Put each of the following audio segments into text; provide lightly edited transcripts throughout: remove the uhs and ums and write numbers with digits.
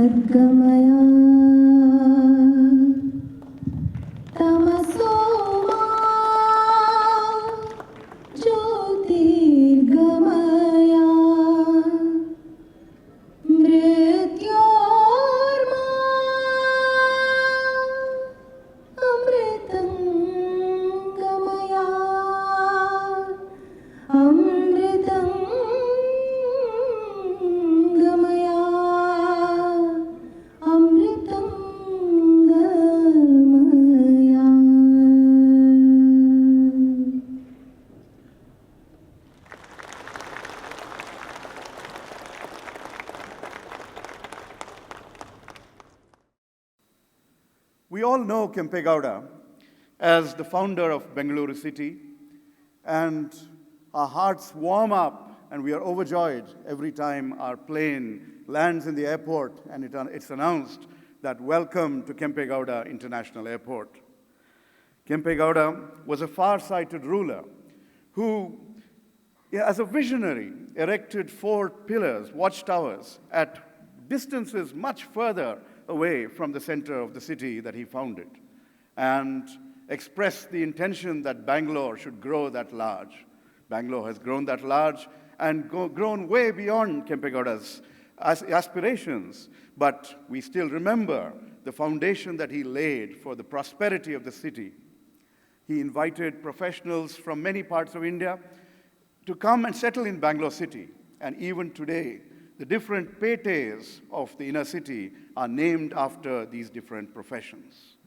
सद्गमया तमसो मा ज्योतिर्गमया मृत्योर्मा अमृतं गमया अमृतं गमया अमृतं गमया. We all know Kempe Gowda as the founder of Bengaluru city, and our hearts warm up and we are overjoyed every time our plane lands in the airport and it's announced that welcome to Kempe Gowda International Airport. Kempe Gowda was a far-sighted ruler who, as a visionary, erected 4 pillars, watchtowers, at distances much further away from the center of the city that he founded, and expressed the intention that Bangalore should grow that large. Bangalore has grown that large and grown way beyond Kempe Gowda's aspirations, but we still remember the foundation that he laid for the prosperity of the city. He invited professionals from many parts of India to come and settle in Bangalore city, and even today, the different petes of the inner city are named after these different professions.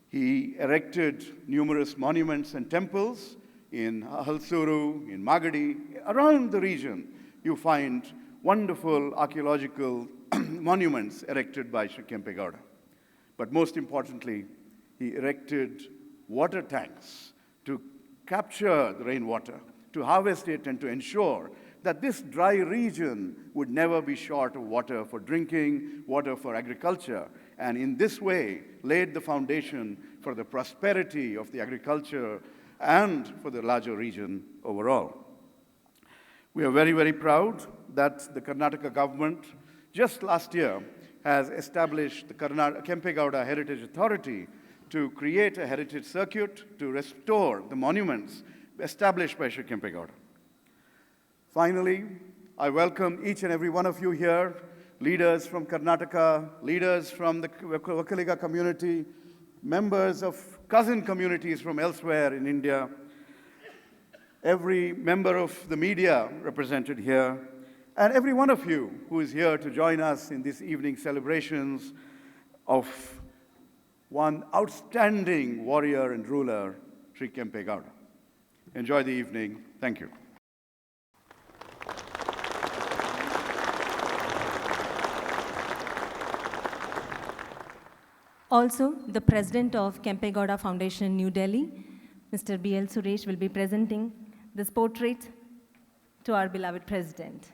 He erected numerous monuments and temples in Halsuru, in Magadi. Around the region, you find wonderful archaeological monuments erected by Sri Kempe Gowda. But most importantly, he erected water tanks to capture the rainwater, to harvest it, and to ensure that this dry region would never be short of water for drinking, water for agriculture, and in this way laid the foundation for the prosperity of the agriculture and for the larger region overall. We are very, very proud that the Karnataka government just last year has established the Kempe Gowda Heritage Authority to create a heritage circuit to restore the monuments established by Sri Kempe Gowda. Finally, I welcome each and every one of you here, leaders from Karnataka, leaders from the Vakaliga community, members of cousin communities from elsewhere in India, every member of the media represented here, and every one of you who is here to join us in this evening's celebrations of one outstanding warrior and ruler, Sri Kempe Gowda. Enjoy the evening. Thank you. Also, the President of Kempe Gowda Foundation, New Delhi, Mr. B.L. Suresh, will be presenting this portrait to our beloved President.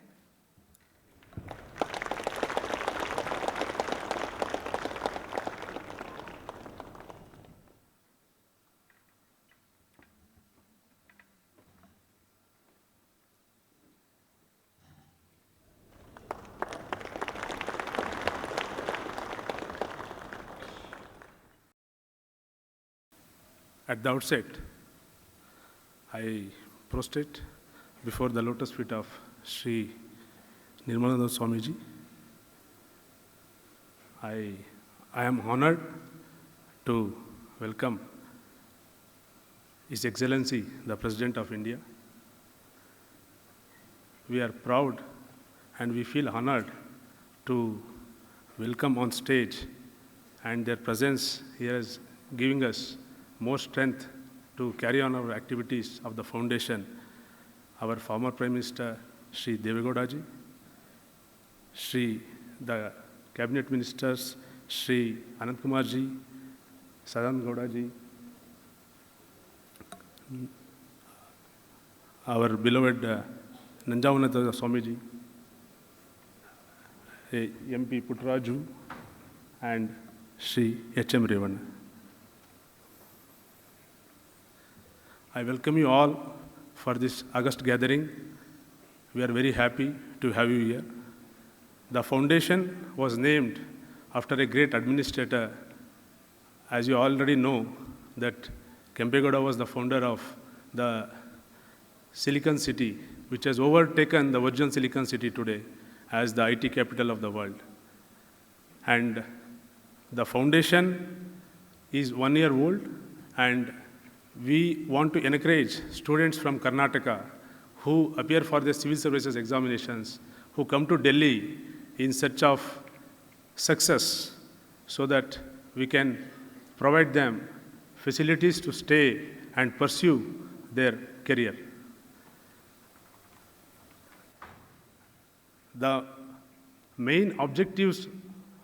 At the outset, I prostrate before the lotus feet of Sri Nirmalananda Swamiji. I am honored to welcome His Excellency, the President of India. We are proud and we feel honored to welcome on stage, and their presence here is giving us more strength to carry on our activities of the foundation. Our former Prime Minister, Sri Devegowda ji, the Cabinet Ministers, Sri Anant Kumar ji, Sadan Gowda ji, our beloved Nanjavanatha Swamiji, MP Puttaraju, and Sri H.M. Revanna. I welcome you all for this August gathering. We are very happy to have you here. The foundation was named after a great administrator. As you already know, that Kempe Gowda was the founder of the Silicon City, which has overtaken the virgin Silicon City today as the IT capital of the world. And the foundation is 1 year old, and we want to encourage students from Karnataka who appear for the civil services examinations, who come to Delhi in search of success, so that we can provide them facilities to stay and pursue their career. The main objectives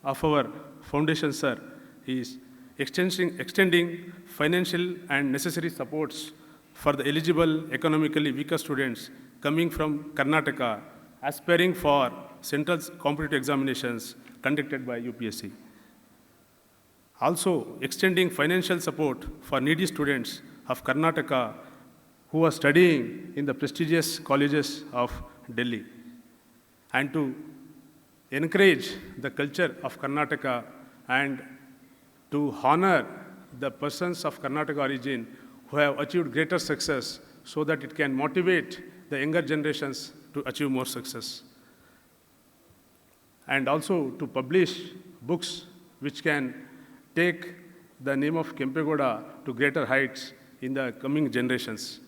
of our foundation, sir, is extending financial and necessary supports for the eligible economically weaker students coming from Karnataka, aspiring for central competitive examinations conducted by UPSC. Also, extending financial support for needy students of Karnataka who are studying in the prestigious colleges of Delhi, and to encourage the culture of Karnataka and to honor the persons of Karnataka origin who have achieved greater success, so that it can motivate the younger generations to achieve more success. And also to publish books which can take the name of Kempe Gowda to greater heights in the coming generations.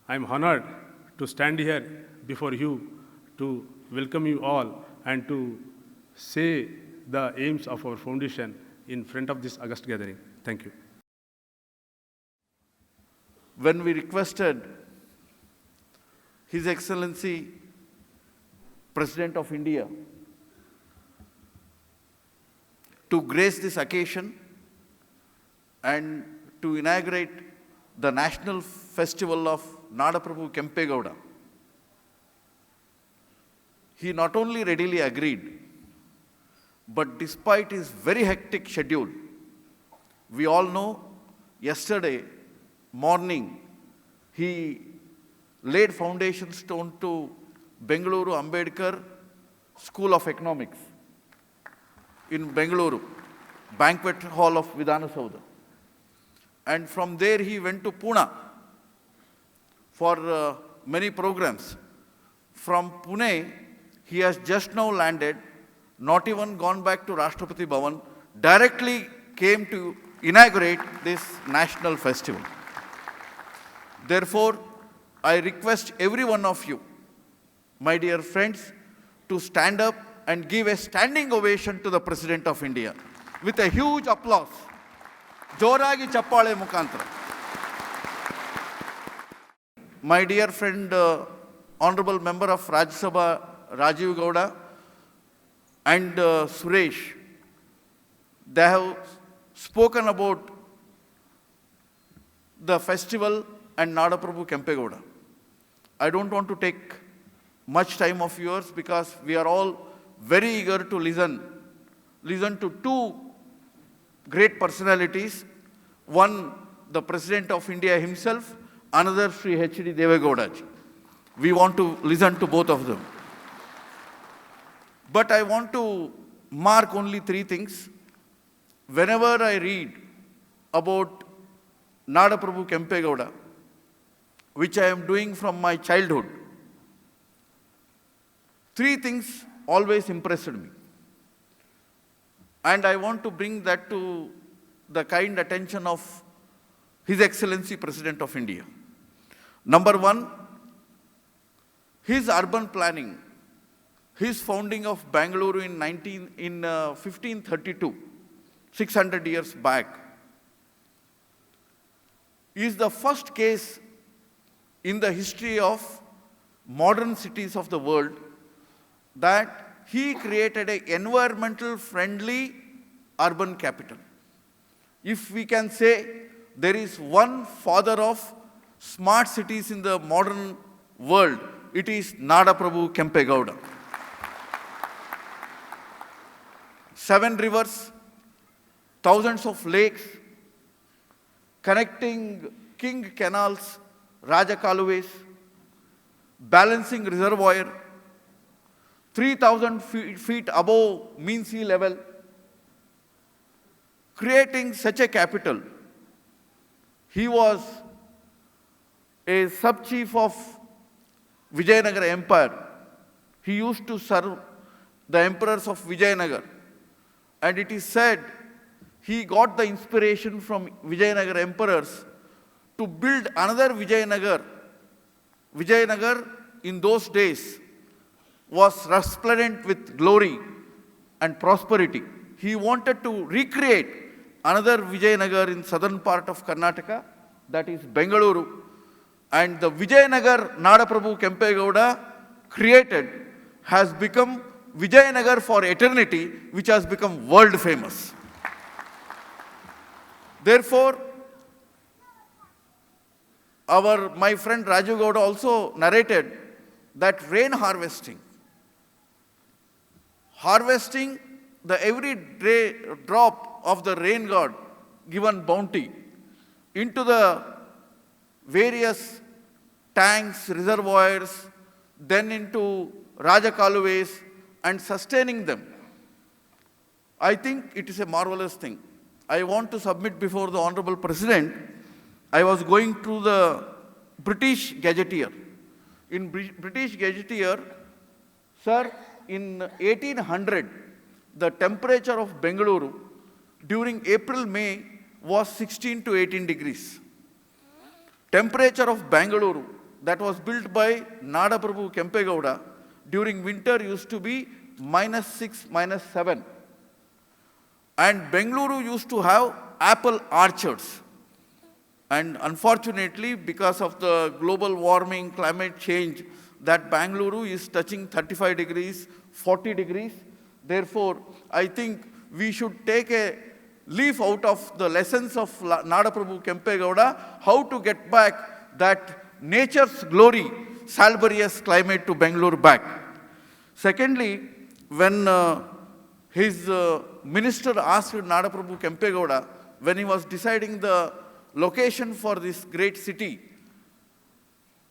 I am honored to stand here before you to welcome you all and to say the aims of our foundation in front of this august gathering. Thank you. When we requested His Excellency President of India to grace this occasion and to inaugurate the national festival of Nadaprabhu Kempe Gowda, he not only readily agreed, but despite his very hectic schedule, we all know yesterday morning he laid foundation stone to Bengaluru Ambedkar School of Economics in Bengaluru, banquet hall of Vidhana Soudha. And from there he went to Pune for many programs. From Pune, he has just now landed, not even gone back to Rashtrapati Bhavan, directly came to inaugurate this national festival. Therefore, I request every one of you, my dear friends, to stand up and give a standing ovation to the President of India with a huge applause. Joragi Chappale Mukantara. My dear friend, Honorable Member of Rajya Sabha, Rajiv Gowda, and Suresh, they have spoken about the festival and Nadaprabhu Kempe Gowda. I don't want to take much time of yours because we are all very eager to listen to two great personalities. One, the President of India himself, another Sri H.D. Deve Gowda ji. We want to listen to both of them. But I want to mark only three things. Whenever I read about Nadaprabhu Kempe Gowda, which I am doing from my childhood, three things always impressed me. And I want to bring that to the kind attention of His Excellency President of India. Number one, his urban planning, his founding of Bangalore in 1532, 600 years back, is the first case in the history of modern cities of the world that he created an environmental friendly urban capital. If we can say there is one father of smart cities in the modern world, it is Nadaprabhu Kempe Gowda. 7 rivers, thousands of lakes, connecting king canals, Raja Kaluways, balancing reservoir, 3,000 feet above mean sea level, creating such a capital. He was a sub-chief of Vijayanagara Empire. He used to serve the emperors of Vijayanagar. And it is said he got the inspiration from Vijayanagar emperors to build another Vijayanagar. Vijayanagar in those days was resplendent with glory and prosperity. He wanted to recreate another Vijayanagar in southern part of Karnataka, that is Bengaluru. And the Vijayanagar Nadaprabhu Kempe Gowda created has become Vijayanagar for eternity, which has become world famous. Therefore, my friend Raju Gowda also narrated that rain harvesting the every drop of the rain god given bounty into the various tanks, reservoirs, then into Rajakaluways and sustaining them. I think it is a marvelous thing. I want to submit before the Honorable President, I was going through the British Gazetteer. In British Gazetteer, sir, in 1800, the temperature of Bengaluru during April-May was 16 to 18 degrees. Temperature of Bengaluru that was built by Nadaprabhu Kempe Gowda during winter used to be -6, -7. And Bengaluru used to have apple orchards. And unfortunately, because of the global warming, climate change, that Bengaluru is touching 35 degrees, 40 degrees. Therefore, I think we should take a leaf out of the lessons of Nadaprabhu Kempe Gowda, how to get back that nature's glory, salubrious climate to Bengaluru back. Secondly, when his minister asked Nadaprabhu Kempe Gowda, when he was deciding the location for this great city,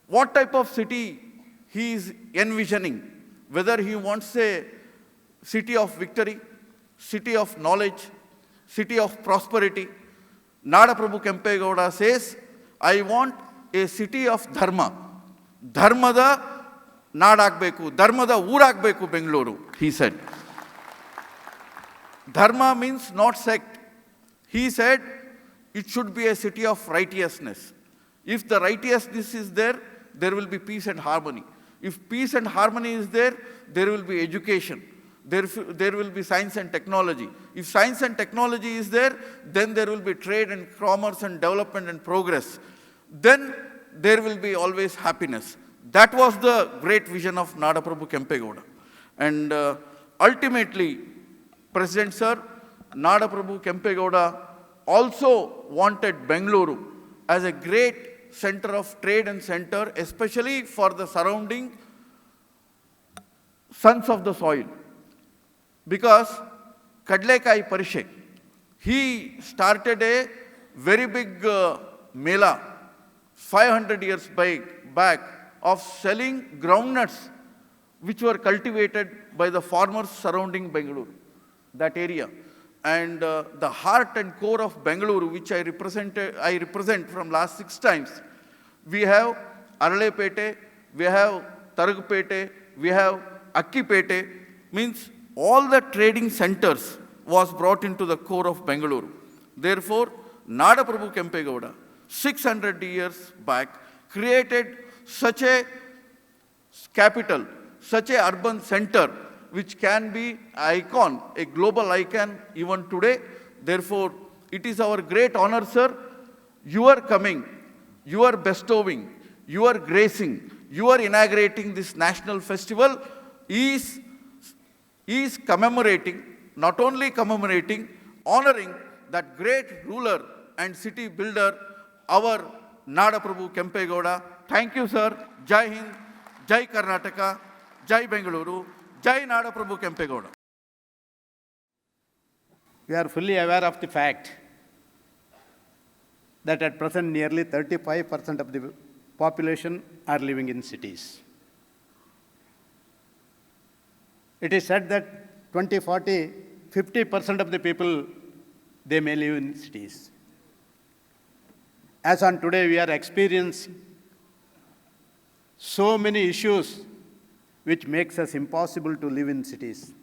what type of city he is envisioning, whether he wants a city of victory, city of knowledge, city of prosperity. Nadaprabhu Kempe Gowda says, I want a city of dharma. Dharmada naadagbeku, dharmada ooragbeku Bengaluru, he said. Dharma means not sect. He said it should be a city of righteousness. If the righteousness is there, there will be peace and harmony. If peace and harmony is there, there will be education. There will be science and technology. If science and technology is there, then there will be trade and commerce and development and progress. Then there will be always happiness. That was the great vision of Nadaprabhu Kempe Gowda. And ultimately, President Sir, Nadaprabhu Kempe Gowda also wanted Bengaluru as a great center of trade and center, especially for the surrounding sons of the soil. Because Kadlekai Parishe, he started a very big mela 500 years back of selling groundnuts which were cultivated by the farmers surrounding Bengaluru, that area. And the heart and core of Bengaluru, which I represent from last 6 times, we have Aralepete, we have Tarugpete, we have Akkipete, means all the trading centers was brought into the core of Bengaluru. Therefore, Nadaprabhu Kempe Gowda, 600 years back, created such a capital, such a urban center, which can be icon, a global icon even today. Therefore, it is our great honor, sir, your coming, your bestowing, your gracing, your inaugurating this national festival is commemorating, not only commemorating, honoring that great ruler and city builder, our Nadaprabhu Kempe Gowda. Thank you, sir. Jai Hind, Jai Karnataka, Jai Bengaluru, Jai Nadaprabhu Kempe Gowda. We are fully aware of the fact that at present nearly 35% of the population are living in cities. It is said that 20, 40, 50% of the people, they may live in cities. As on today, we are experiencing so many issues which makes us impossible to live in cities.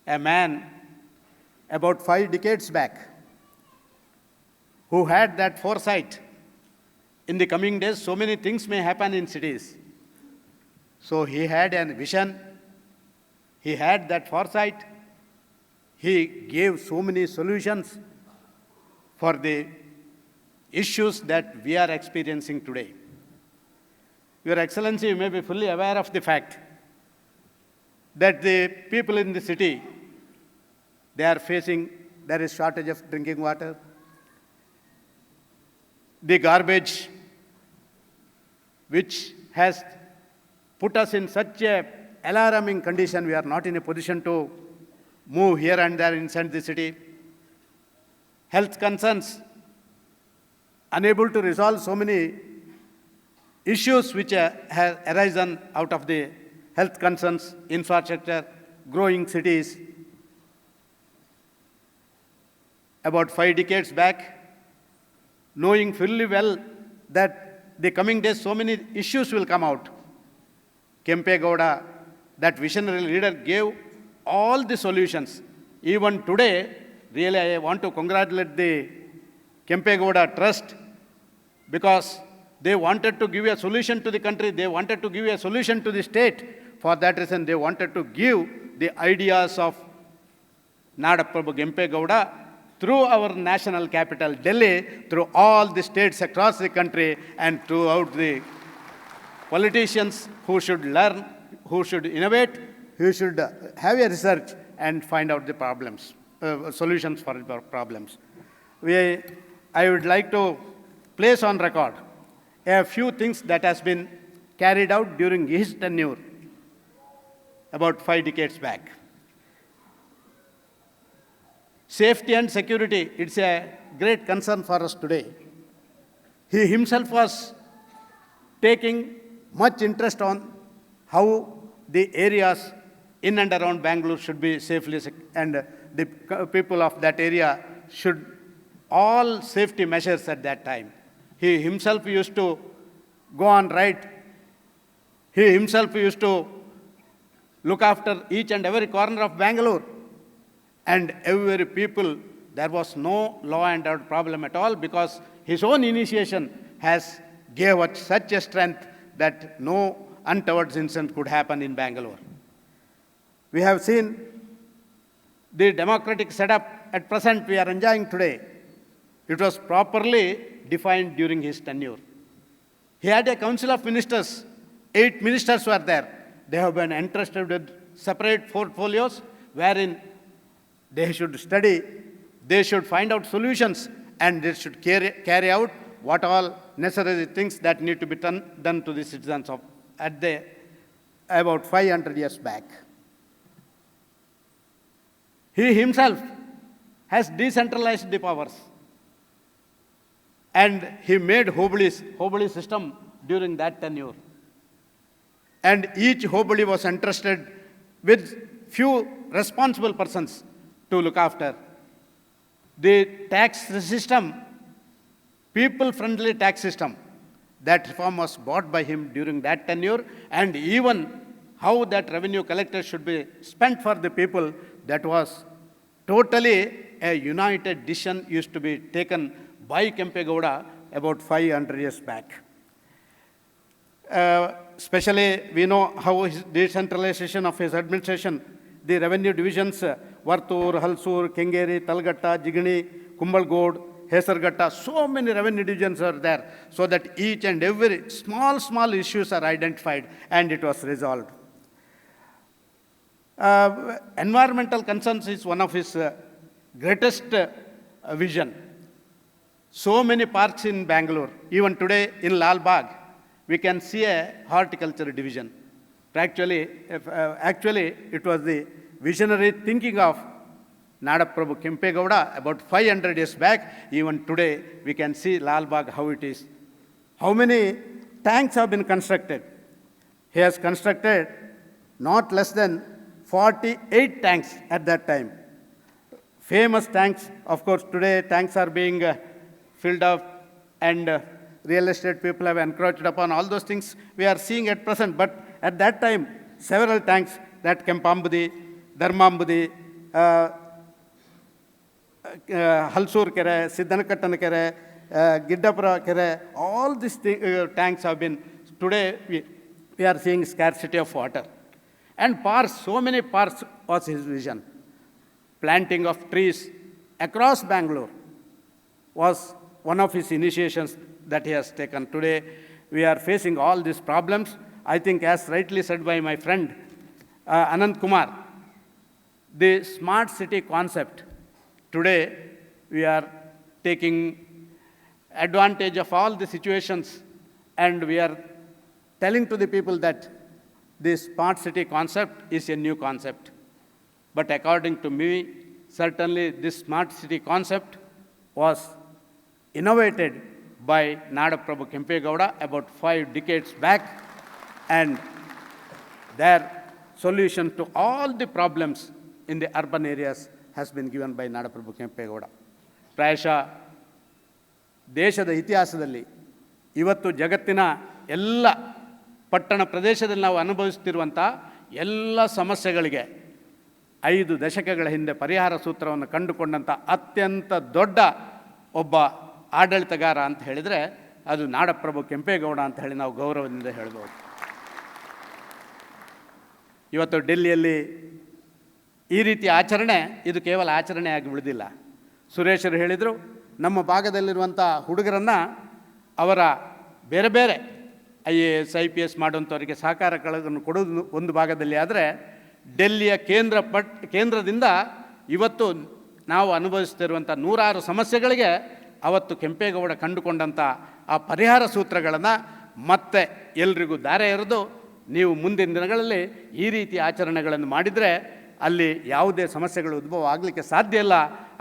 A man about 5 decades back who had that foresight, in the coming days, so many things may happen in cities. So he had a vision, he had that foresight, he gave so many solutions for the issues that we are experiencing today. Your Excellency, you may be fully aware of the fact that the people in the city, there is shortage of drinking water. The garbage, which has put us in such a alarming condition, we are not in a position to move here and there inside the city. Health concerns, unable to resolve so many issues which have arisen out of the health concerns, infrastructure, growing cities. About 5 decades back, knowing fully well that the coming days so many issues will come out, Kempe Gowda, that visionary leader, gave all the solutions. Even today, really I want to congratulate the Kempe Gowda Trust, because they wanted to give a solution to the country, they wanted to give a solution to the state. For that reason, they wanted to give the ideas of Nadaprabhu Kempe Gowda through our national capital, Delhi, through all the states across the country, and throughout the politicians who should learn, who should innovate, who should have a research and find out the problems, solutions for the problems. I would like to place on record a few things that has been carried out during his tenure about 5 decades back. Safety and security, it's a great concern for us today. He himself was taking much interest on how the areas in and around Bangalore should be safely, and the people of that area should all safety measures at that time. He himself used to go on ride. He himself used to look after each and every corner of Bangalore. And every people, there was no law and order problem at all, because his own initiation has gave us such a strength that no untoward incident could happen in Bangalore. We have seen the democratic setup at present we are enjoying today. It was properly defined during his tenure. He had a council of ministers. 8 ministers were there. They have been entrusted with separate portfolios wherein they should study, they should find out solutions, and they should carry out what all necessary things that need to be done to the citizens of about 500 years back. He himself has decentralized the powers. And he made Hobli system during that tenure. And each Hobli was entrusted with few responsible persons to look after. The tax system, people-friendly tax system, that reform was brought by him during that tenure, and even how that revenue collected should be spent for the people, that was totally a united decision used to be taken by Kempe Gowda about 500 years back. Especially, we know how his decentralization of his administration, the revenue divisions, Vartur, Halsur, Kengeri, Talgatta, Jigini, Kumbalgod, Hesargatta, so many revenue divisions are there, so that each and every small issues are identified and it was resolved. Environmental concerns is one of his greatest vision. So many parks in Bangalore. Even today in Lal Bagh, we can see a horticulture division. Actually, it was the visionary thinking of Nadaprabhu Kempe Gowda about 500 years back. Even today, we can see Lal Bagh how it is. How many tanks have been constructed? He has constructed not less than 48 tanks at that time. Famous tanks, of course, today tanks are being filled up and real estate people have encroached upon all those things we are seeing at present. But at that time, several tanks, that Kempambudi, Dharmambudi, Halsur Kere, Siddhanakattan Kere, Giddapura Kere, all these tanks have been, today we are seeing scarcity of water. And parks, so many parks was his vision. Planting of trees across Bangalore was one of his initiations that he has taken. Today, we are facing all these problems. I think, as rightly said by my friend Anand Kumar, the smart city concept, today we are taking advantage of all the situations and we are telling to the people that this smart city concept is a new concept. But according to me, certainly this smart city concept was innovated by Nadaprabhu Kempe Gowda about 5 decades back, and their solution to all the problems in the urban areas has been given by Nadaprabhu Kempe Gowda. ಪ್ರಾಯಶಃ ದೇಶದ ಇತಿಹಾಸದಲ್ಲಿ ಇವತ್ತು ಜಗತ್ತಿನ ಎಲ್ಲ ಪಟ್ಟಣ ಪ್ರದೇಶದಲ್ಲಿ ನಾವು ಅನುಭವಿಸುತ್ತಿರುವಂಥ ಎಲ್ಲ ಸಮಸ್ಯೆಗಳಿಗೆ 5 ದಶಕಗಳ ಹಿಂದೆ ಪರಿಹಾರ ಸೂತ್ರವನ್ನು ಕಂಡುಕೊಂಡಂಥ ಅತ್ಯಂತ ದೊಡ್ಡ ಒಬ್ಬ ಆಡಳಿತಗಾರ ಅಂತ ಹೇಳಿದರೆ ಅದು ನಾಡಪ್ರಭು ಕೆಂಪೇಗೌಡ ಅಂತ ಹೇಳಿ ನಾವು ಗೌರವದಿಂದ ಹೇಳ್ಬೋದು. ಇವತ್ತು ಡೆಲ್ಲಿಯಲ್ಲಿ ಈ ರೀತಿ ಆಚರಣೆ, ಇದು ಕೇವಲ ಆಚರಣೆ ಆಗಿ ಉಳಿದಿಲ್ಲ. ಸುರೇಶರು ಹೇಳಿದರು, ನಮ್ಮ ಭಾಗದಲ್ಲಿರುವಂಥ ಹುಡುಗರನ್ನು ಅವರ ಬೇರೆ ಬೇರೆ IAS IPS ಮಾಡುವಂಥವರಿಗೆ ಸಹಕಾರಗಳನ್ನು ಕೊಡೋದು ಒಂದು ಭಾಗದಲ್ಲಿ, ಆದರೆ ಡೆಲ್ಲಿಯ ಕೇಂದ್ರದಿಂದ ಇವತ್ತು ನಾವು ಅನುಭವಿಸ್ತಿರುವಂಥ 106 ಸಮಸ್ಯೆಗಳಿಗೆ ಅವತ್ತು ಕೆಂಪೇಗೌಡ ಕಂಡುಕೊಂಡಂಥ ಆ ಪರಿಹಾರ ಸೂತ್ರಗಳನ್ನು ಮತ್ತೆ ಎಲ್ರಿಗೂ ದಾರೆ ಎರೆದು, ನೀವು ಮುಂದಿನ ದಿನಗಳಲ್ಲಿ ಈ ರೀತಿ ಆಚರಣೆಗಳನ್ನು ಮಾಡಿದರೆ ಅಲ್ಲಿ ಯಾವುದೇ ಸಮಸ್ಯೆಗಳು ಉದ್ಭವ ಆಗಲಿಕ್ಕೆ ಸಾಧ್ಯ ಇಲ್ಲ,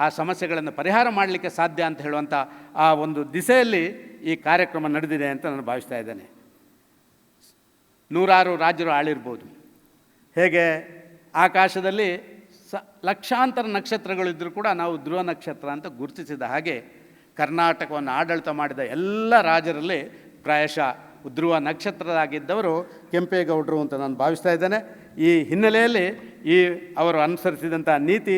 ಆ ಸಮಸ್ಯೆಗಳನ್ನು ಪರಿಹಾರ ಮಾಡಲಿಕ್ಕೆ ಸಾಧ್ಯ ಅಂತ ಹೇಳುವಂಥ ಆ ಒಂದು ದಿಸೆಯಲ್ಲಿ ಈ ಕಾರ್ಯಕ್ರಮ ನಡೆದಿದೆ ಅಂತ ನಾನು ಭಾವಿಸ್ತಾ ಇದ್ದೇನೆ. 106 ರಾಜರು ಆಳಿರ್ಬೋದು. ಹೇಗೆ ಆಕಾಶದಲ್ಲಿ ಲಕ್ಷಾಂತರ ನಕ್ಷತ್ರಗಳಿದ್ದರೂ ಕೂಡ ನಾವು ಧ್ರುವ ನಕ್ಷತ್ರ ಅಂತ ಗುರುತಿಸಿದ ಹಾಗೆ ಕರ್ನಾಟಕವನ್ನು ಆಡಳಿತ ಮಾಡಿದ ಎಲ್ಲ ರಾಜರಲ್ಲಿ ಪ್ರಾಯಶಃ ಧ್ರುವ ನಕ್ಷತ್ರದಾಗಿದ್ದವರು ಕೆಂಪೇಗೌಡರು ಅಂತ ನಾನು ಭಾವಿಸ್ತಾ ಇದ್ದೇನೆ. ಈ ಹಿನ್ನೆಲೆಯಲ್ಲಿ ಅವರು ಅನುಸರಿಸಿದಂಥ ನೀತಿ,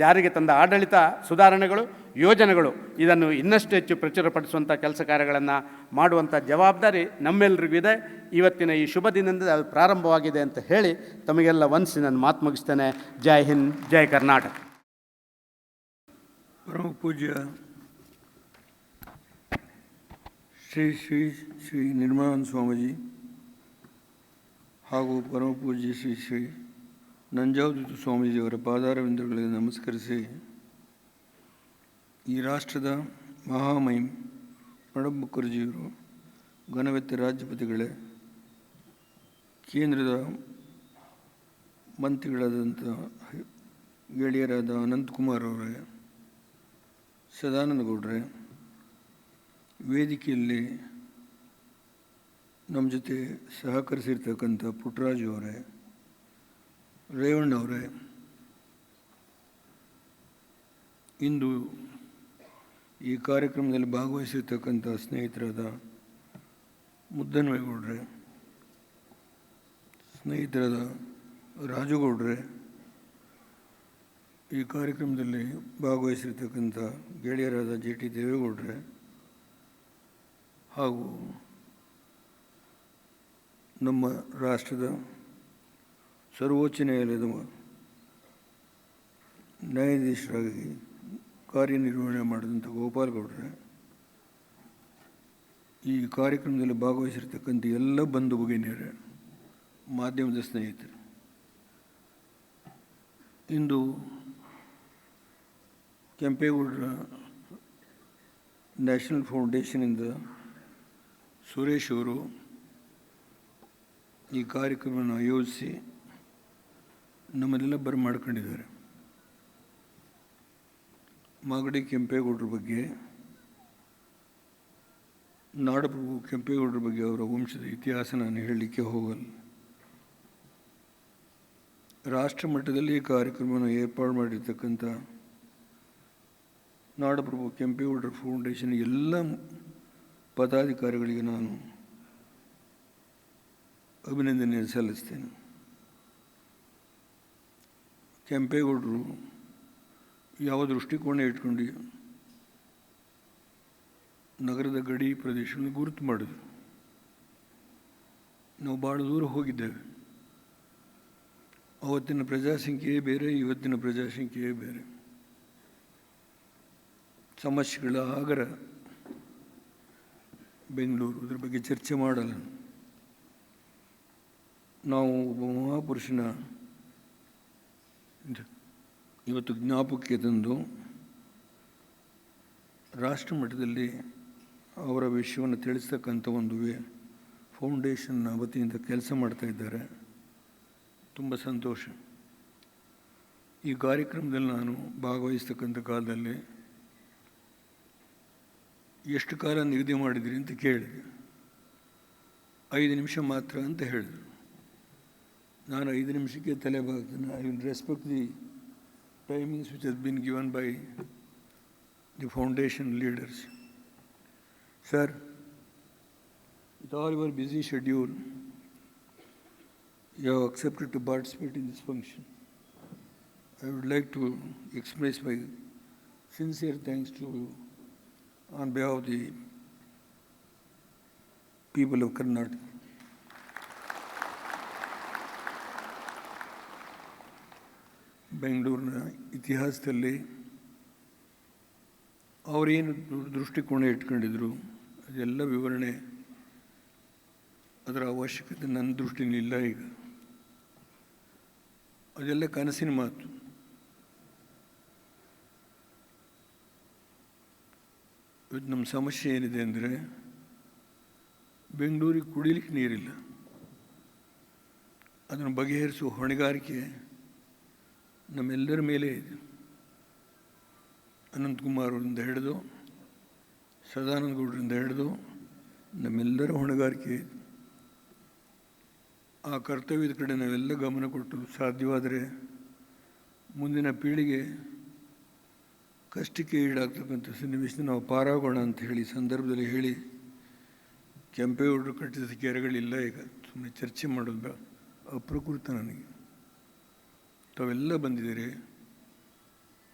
ಜಾರಿಗೆ ತಂದ ಆಡಳಿತ ಸುಧಾರಣೆಗಳು, ಯೋಜನೆಗಳು, ಇದನ್ನು ಇನ್ನಷ್ಟು ಹೆಚ್ಚು ಪ್ರಚುರಪಡಿಸುವಂಥ ಕೆಲಸ ಕಾರ್ಯಗಳನ್ನು ಮಾಡುವಂಥ ಜವಾಬ್ದಾರಿ ನಮ್ಮೆಲ್ಲರಿಗೂ ಇದೆ. ಇವತ್ತಿನ ಈ ಶುಭ ದಿನದಿಂದ ಅದು ಪ್ರಾರಂಭವಾಗಿದೆ ಅಂತ ಹೇಳಿ ತಮಗೆಲ್ಲ ವಂದಿಸಿ ನನ್ನ ಮಾತು ಮುಗಿಸ್ತೇನೆ. ಜೈ ಹಿಂದ್, ಜೈ ಕರ್ನಾಟಕ. ಪರಮ ಪೂಜ್ಯ ಶ್ರೀ ಶ್ರೀ ಶ್ರೀ ನಿರ್ಮಲಾನಂದ ಸ್ವಾಮೀಜಿ ಹಾಗೂ ಪರಮ ಪೂಜ್ಯ ಶ್ರೀ ಶ್ರೀ ನಂಜಾವಧೂತ ಸ್ವಾಮೀಜಿಯವರ ಪಾದಾರವಿಂದಗಳಿಗೆ ನಮಸ್ಕರಿಸಿ, ಈ ರಾಷ್ಟ್ರದ ಮಹಾಮಹಿಮ್ ಪ್ರಣಬ್ ಮುಖರ್ಜಿಯವರು, ಘನವೆತ್ತ ರಾಜ್ಯಪತಿಗಳೇ, ಕೇಂದ್ರದ ಮಂತ್ರಿಗಳಾದಂಥ ಗೆಳೆಯರಾದ ಅನಂತಕುಮಾರ್ ಅವರೇ, ಸದಾನಂದ ಗೌಡ್ರೆ, ವೇದಿಕೆಯಲ್ಲಿ ನಮ್ಮ ಜೊತೆ ಸಹಕರಿಸಿರ್ತಕ್ಕಂಥ ಪುಟ್ಟರಾಜು ಅವರೇ, ರೇವಣ್ಣ ಅವರೇ, ಇಂದು ಈ ಕಾರ್ಯಕ್ರಮದಲ್ಲಿ ಭಾಗವಹಿಸಿರ್ತಕ್ಕಂಥ ಸ್ನೇಹಿತರಾದ ಮುದ್ದನ್ಮೇಗೌಡ್ರೆ, ಸ್ನೇಹಿತರಾದ ರಾಜುಗೌಡ್ರೆ, ಈ ಕಾರ್ಯಕ್ರಮದಲ್ಲಿ ಭಾಗವಹಿಸಿರ್ತಕ್ಕಂಥ ಗೆಳೆಯರಾದ JT ದೇವೇಗೌಡ್ರೆ ಹಾಗೂ ನಮ್ಮ ರಾಷ್ಟ್ರದ ಸರ್ವೋಚ್ಚ ನ್ಯಾಯಾಲಯದ ನ್ಯಾಯಾಧೀಶರಾಗಿ ಕಾರ್ಯನಿರ್ವಹಣೆ ಮಾಡಿದಂಥ ಗೋಪಾಲ್ ಗೌಡ್ರೆ, ಈ ಕಾರ್ಯಕ್ರಮದಲ್ಲಿ ಭಾಗವಹಿಸಿರ್ತಕ್ಕಂಥ ಎಲ್ಲ ಬಂಧು ಭಗಿನಿಯರೇ, ಮಾಧ್ಯಮದ ಸ್ನೇಹಿತರು, ಇಂದು ಕೆಂಪೇಗೌಡರ ನ್ಯಾಷನಲ್ ಫೌಂಡೇಶನಿಂದ ಸುರೇಶ್ ಅವರು ಈ ಕಾರ್ಯಕ್ರಮವನ್ನು ಆಯೋಜಿಸಿ ನಮ್ಮನ್ನೆಲ್ಲ ಬರಮಾಡ್ಕೊಂಡಿದ್ದಾರೆ. ಮಾಗಡಿ ಕೆಂಪೇಗೌಡರ ಬಗ್ಗೆ, ನಾಡಪ್ರಭು ಕೆಂಪೇಗೌಡರ ಬಗ್ಗೆ, ಅವರ ವಂಶದ ಇತಿಹಾಸ ನಾನು ಹೇಳಲಿಕ್ಕೆ ಹೋಗಲ್ಲ. ರಾಷ್ಟ್ರ ಮಟ್ಟದಲ್ಲಿ ಈ ಕಾರ್ಯಕ್ರಮವನ್ನು ಏರ್ಪಾಡು ಮಾಡಿರ್ತಕ್ಕಂಥ ನಾಡಪ್ರಭು ಕೆಂಪೇಗೌಡರ ಫೌಂಡೇಶನ್ ಎಲ್ಲ ಪದಾಧಿಕಾರಿಗಳಿಗೆ ನಾನು ಅಭಿನಂದನೆ ಸಲ್ಲಿಸ್ತೇನೆ. ಕೆಂಪೇಗೌಡರು ಯಾವ ದೃಷ್ಟಿಕೋನ ಇಟ್ಕೊಂಡು ನಗರದ ಗಡಿ ಪ್ರದೇಶವನ್ನು ಗುರುತು ಮಾಡಿದ್ರು. ನಾವು ಭಾಳ ದೂರ ಹೋಗಿದ್ದೇವೆ. ಅವತ್ತಿನ ಪ್ರಜಾಸಂಖ್ಯೆಯೇ ಬೇರೆ, ಇವತ್ತಿನ ಪ್ರಜಾಸಂಖ್ಯೆಯೇ ಬೇರೆ. ಸಮಸ್ಯೆಗಳ ಆಗರ ಬೆಂಗಳೂರು, ಅದ್ರ ಬಗ್ಗೆ ಚರ್ಚೆ ಮಾಡಲ್ಲ. ನಾವು ಒಬ್ಬ ಮಹಾಪುರುಷನ ಇವತ್ತು ಜ್ಞಾಪಕಕ್ಕೆ ತಂದು ರಾಷ್ಟ್ರ ಮಟ್ಟದಲ್ಲಿ ಅವರ ವಿಷಯವನ್ನು ತಿಳಿಸ್ತಕ್ಕಂಥ ಒಂದು ಫೌಂಡೇಶನ್ನ ವತಿಯಿಂದ ಕೆಲಸ ಮಾಡ್ತಾ ಇದ್ದಾರೆ. ತುಂಬ ಸಂತೋಷ. ಈ ಕಾರ್ಯಕ್ರಮದಲ್ಲಿ ನಾನು ಭಾಗವಹಿಸ್ತಕ್ಕಂಥ ಕಾಲದಲ್ಲಿ ಎಷ್ಟು ಕಾಲ ನಿಗದಿ ಮಾಡಿದ್ರಿ ಅಂತ ಕೇಳಿದೆ. 5 ನಿಮಿಷ ಮಾತ್ರ ಅಂತ ಹೇಳಿದರು. ನಾನು 5 ನಿಮಿಷಕ್ಕೆ ತಲೆ ಬಾಗ್ತೇನೆ. I will respect the timings which has been given by the foundation leaders. Sir, with all your busy schedule, you have accepted to participate in this function. I would like to express my sincere thanks to you on behalf of the people of Karnataka. ಬೆಂಗಳೂರಿನ ಇತಿಹಾಸದಲ್ಲಿ ಅವರೇನು ದೃಷ್ಟಿಕೋನ ಇಟ್ಕೊಂಡಿದ್ರು ಅದೆಲ್ಲ ವಿವರಣೆ, ಅದರ ಅವಶ್ಯಕತೆ ನನ್ನ ದೃಷ್ಟಿಯಲ್ಲಿ ಇಲ್ಲ. ಈಗ ಅದೆಲ್ಲ ಕನಸಿನ ಮಾತು. ಇವತ್ತು ನಮ್ಮ ಸಮಸ್ಯೆ ಏನಿದೆ ಅಂದರೆ ಬೆಂಗಳೂರಿಗೆ ಕುಡಿಲಿಕ್ಕೆ ನೀರಿಲ್ಲ. ಅದನ್ನು ಬಗೆಹರಿಸುವ ಹೊಣೆಗಾರಿಕೆ ನಮ್ಮೆಲ್ಲರ ಮೇಲೆ ಇದೆ. ಅನಂತಕುಮಾರ್ ಅವರಿಂದ ಹಿಡಿದು ಸದಾನಂದ ಗೌಡರಿಂದ ಹಿಡಿದು ನಮ್ಮೆಲ್ಲರ ಹೊಣೆಗಾರಿಕೆ ಇದೆ. ಆ ಕರ್ತವ್ಯದ ಕಡೆ ನಾವೆಲ್ಲ ಗಮನ ಕೊಟ್ಟು ಸಾಧ್ಯವಾದರೆ ಮುಂದಿನ ಪೀಳಿಗೆ ಕಷ್ಟಕ್ಕೆ ಈಡಾಗ್ತಕ್ಕಂಥ ಸನ್ನಿವೇಶ ನಾವು ಪಾರಾಗೋಣ ಅಂತ ಹೇಳಿ ಸಂದರ್ಭದಲ್ಲಿ ಹೇಳಿ, ಕೆಂಪೇಗೌಡರು ಕಟ್ಟಿದ ಕೆರೆಗಳಿಲ್ಲ. ಈಗ ಸುಮ್ಮನೆ ಚರ್ಚೆ ಮಾಡೋದು ಅಪ್ರಕೃತ. ನನಗೆ ತಾವೆಲ್ಲ ಬಂದಿದ್ದೀರಿ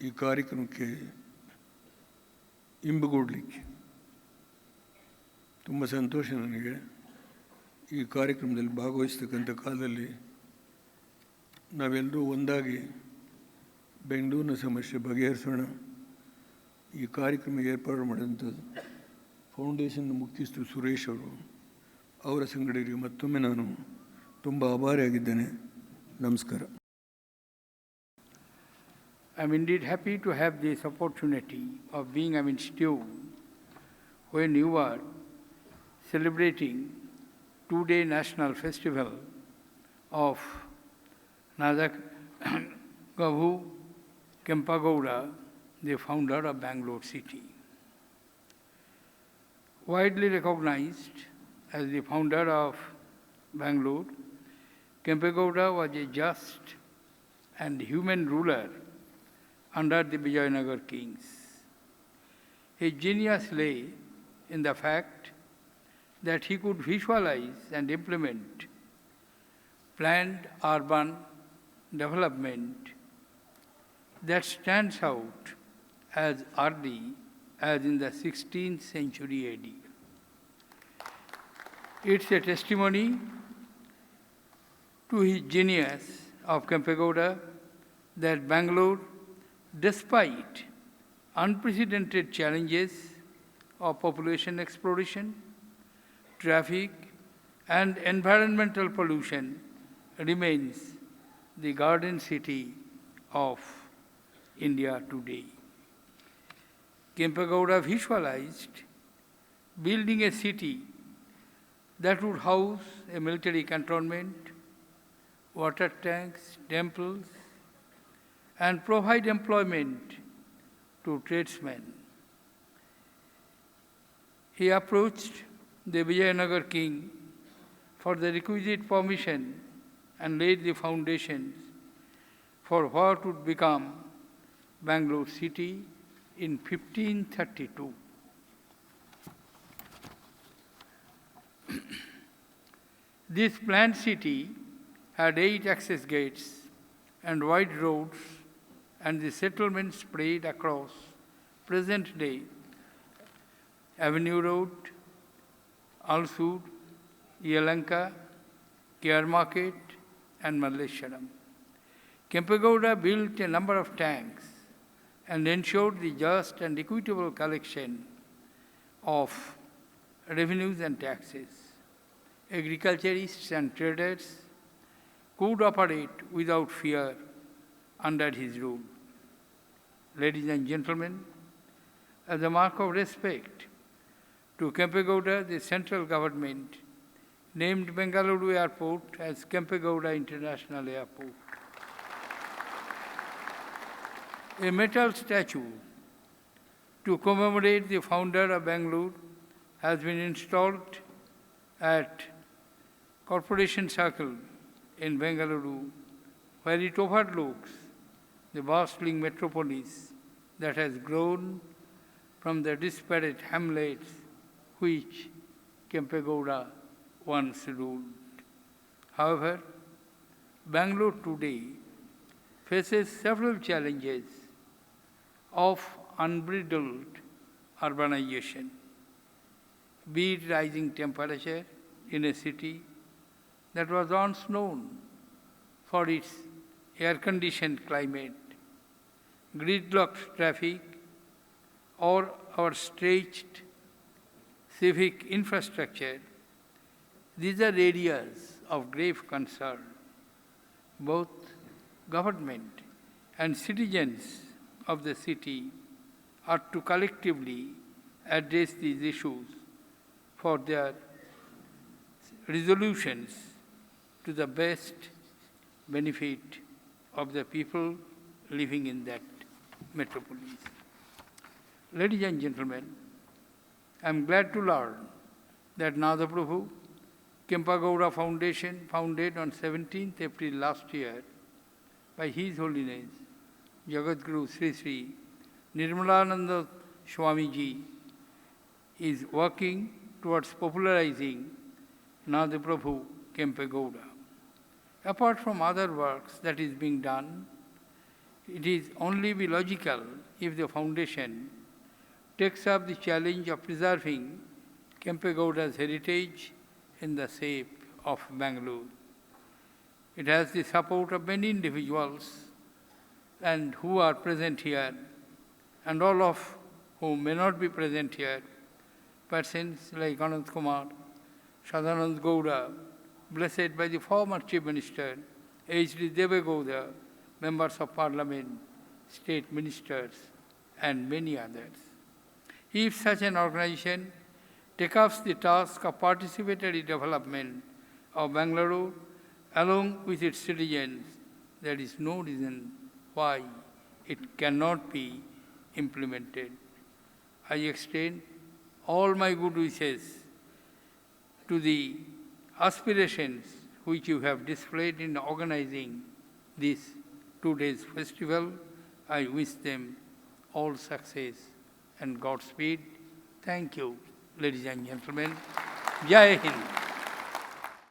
ಈ ಕಾರ್ಯಕ್ರಮಕ್ಕೆ ಇಂಬುಗೂಡಲಿಕ್ಕೆ. ತುಂಬ ಸಂತೋಷ ನನಗೆ. ಈ ಕಾರ್ಯಕ್ರಮದಲ್ಲಿ ಭಾಗವಹಿಸ್ತಕ್ಕಂಥ ಕಾಲದಲ್ಲಿ ನಾವೆಲ್ಲರೂ ಒಂದಾಗಿ ಬೆಂಗಳೂರಿನ ಸಮಸ್ಯೆ ಬಗೆಹರಿಸೋಣ. ಈ ಕಾರ್ಯಕ್ರಮ ಏರ್ಪಾಡು ಮಾಡಿದಂಥ ಫೌಂಡೇಶನ್ನ ಮುಖ್ಯಸ್ಥರು ಸುರೇಶ್ ಅವರು, ಅವರ ಸಂಗಡಿಗರಿಗೆ ಮತ್ತೊಮ್ಮೆ ನಾನು ತುಂಬ ಆಭಾರಿಯಾಗಿದ್ದೇನೆ. ನಮಸ್ಕಾರ. I'm indeed happy to have this opportunity of being amidst you when you are celebrating 2-day national festival of Nadagavu Kempe Gowda, the founder of Bangalore city. Widely recognized as the founder of Bangalore, Kempe Gowda was a just and human ruler under the Vijayanagar kings. His genius lay in the fact that he could visualize and implement planned urban development that stands out as early as in the 16th century AD. It's a testimony to his genius of Kempe Gowda that Bangalore, despite unprecedented challenges of population exploration, traffic, and environmental pollution, remains the garden city of India today. Kempe Gowda visualized building a city that would house a military cantonment, water tanks, temples, and provide employment to tradesmen. He approached the Vijayanagar king for the requisite permission and laid the foundations for what would become Bangalore city in 1532. This planned city had 8 access gates and wide roads, and the settlement spread across present-day Avenue Road, Alsur, Yelanka, Care Market, and Malleshwaram. Kempe Gowda built a number of tanks and ensured the just and equitable collection of revenues and taxes. Agriculturists and traders could operate without fear under his rule. Ladies and gentlemen, as a mark of respect to Kempe Gowda, the central government named Bengaluru Airport as Kempe Gowda International Airport. A metal statue to commemorate the founder of Bangalore has been installed at Corporation Circle in Bengaluru, where it overlooks the bustling metropolis that has grown from the disparate hamlets which Kempe Gowda once ruled. However, Bangalore today faces several challenges of unbridled urbanization, be it rising temperature in a city that was once known for its air-conditioned climate, gridlocked traffic, or our stretched civic infrastructure. These are areas of grave concern. Both government and citizens of the city are to collectively address these issues for their resolutions to the best benefit of the people living in that metropolis. Ladies and gentlemen, I am glad to learn that Nadaprabhu Kempe Gowda Foundation, founded on 17th April last year by His Holiness Jagadguru Sri Sri Nirmalananda Swamiji, is working towards popularizing Nadaprabhu Kempe Gowda. Apart from other works that is being done, it is only be logical if the foundation takes up the challenge of preserving Kempe Gowda's heritage in the shape of Bangalore. It has the support of many individuals and who are present here, and all of whom may not be present here, persons like Anand Kumar, Sadhanand Gowda, blessed by the former Chief Minister, H.D. Deve Gowda, members of Parliament, state ministers, and many others. If such an organization takes up the task of participatory development of Bangalore along with its citizens, there is no reason why it cannot be implemented. I extend all my good wishes to the aspirations which you have displayed in organizing this 2 days festival. I wish them all success and Godspeed. Thank you, ladies and gentlemen. Jai Hind.